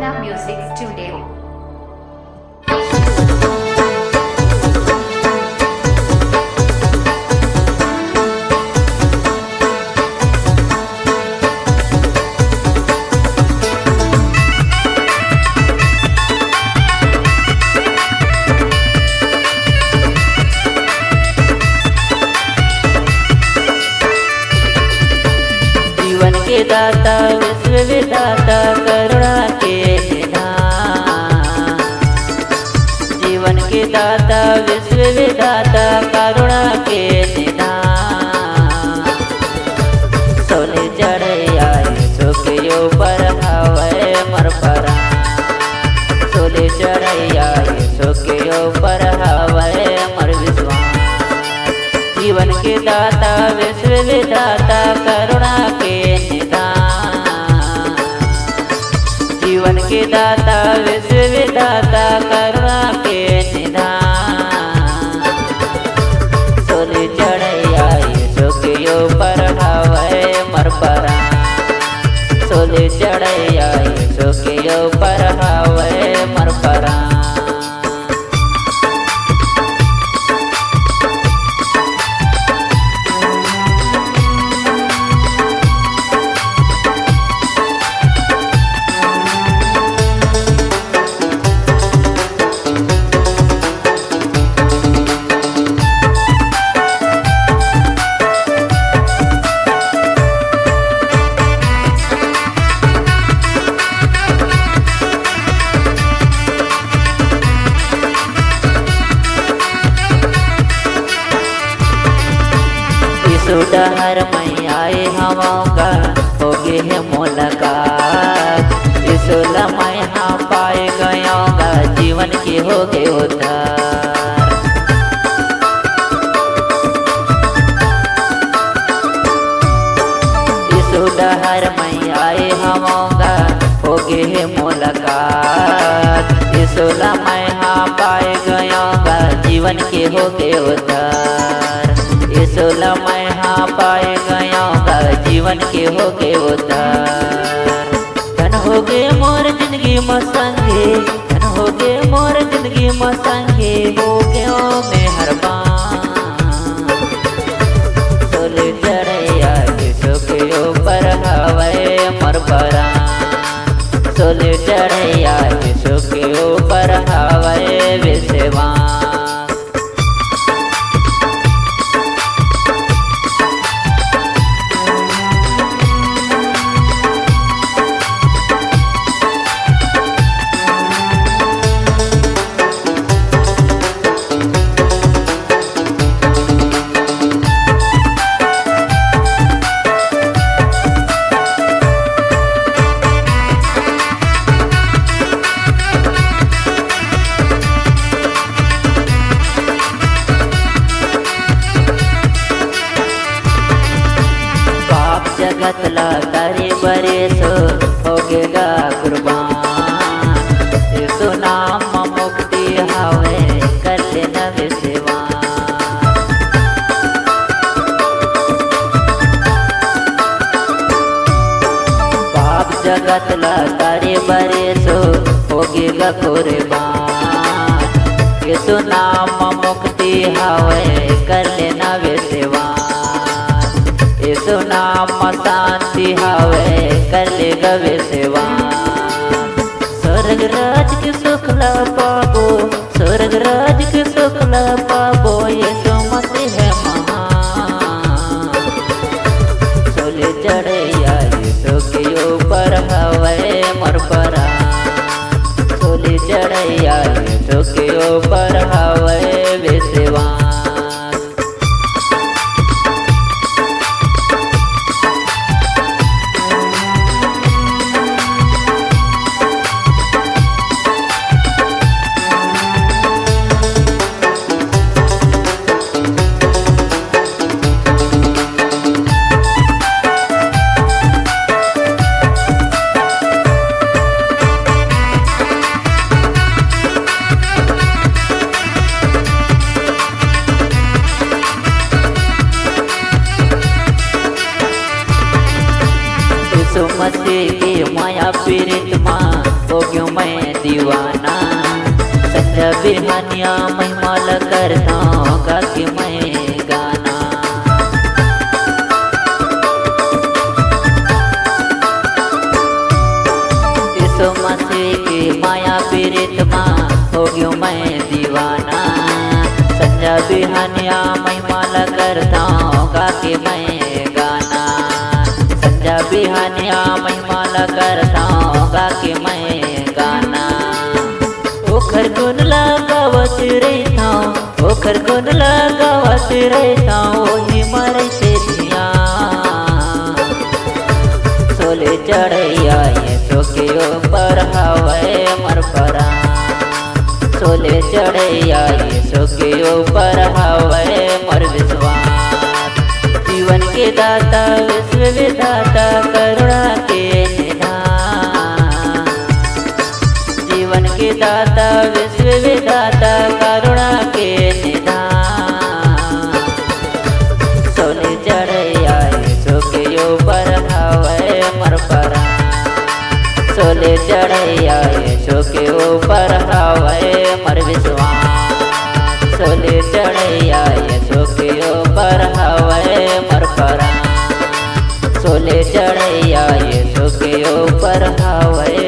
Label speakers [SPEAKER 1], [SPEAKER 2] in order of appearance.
[SPEAKER 1] Anna Music Studio.
[SPEAKER 2] के दाता विश्व विधाता करुणा के निधान, जीवन के दाता विश्व विधाता करुणा के निधान। सोले चढ़ैया सुखियो पर हवे मर परा, सोले चढ़ैया सुखियो पर हवे मर विश्वास। जीवन के दाता विश्व विधाता करुणा के निधान, जीवन के दाता विश्व विधाता करुणा के निधान। सोले चढ़ैया सुखियो पर हवे मर परा, सोले चढ़ैया सुखियो पर हवे मर परा। सुडहर में आए हवा हो गए है मुलाकात, इस लम्हे हम पाए गया जीवन के हो गए उद्धार। इस सुडहर में आए हवा हो गए है मुलाकात, इस लम्हे हम पाए गया जीवन के हो गए उद्धार। इस लम्हे पाए गया जीवन के हो गए उद्धार। धन हो गए मोर जिंदगी में संगे, धन हो गए मोर जिंदगी में संगे, हो गयो मेहरबान। सोले चढ़ैया सुखियो पर हवे मर परा, सोले चढ़ैया सुखियो पर हवे विश्वास। जगत ला तारे बरे सो होगेगा कुर्बान, यीशु नाम मुक्ति हवे कर लेना विश्वास। पाप जगत ला तारे बरे सो होगेगा कुर्बान, यीशु नाम मुक्ति हवे कर लेना विश्वास। यीशु नाम शांति हवे कर लेगा विश्वास। स्वर्ग राज के सुख ला पाबो, स्वर्ग राज के सुख ला पाबो, यीशु मसीह है महान। सोले चढ़ैया सुखियो पर हवे मर परा, सोले चढ़ैया सुखियो पर हवे विश्वास। यीशु मसीह की माया पीरित माँ हो गयो मैं दीवाना। संध्या बिहानिया महिमा करता गा के मैं गाना। यीशु मसीह की माया पीरित माँ हो गयो मैं दीवाना। संध्या बिहानिया महिमा करता गा के मैं गाना। संध्या बिहानिया महिमा करता गा के मैं गाना। ओखर गुन लगावत रहता ओखर गुन लगावत रहता वही मरे से धिया। सोले चढ़ैया यीशु के ऊपर हवे मर परा। सोले चढ़ैया यीशु के ऊपर हवे मर विश्वास। जीवन के दाता विश्व विधाता करुणा के निधान। जीवन के दाता विश्व विधाता करुणा के निधान। सोले चढ़ैया यीशु के ऊपर हवे मर परा। सोले चढ़ैया यीशु के ऊपर हवे मर विश्वास। सोले चढ़ैया यीशु के ऊपर हवे मर परा। सोले चढ़ैया यीशु के ऊपर हवे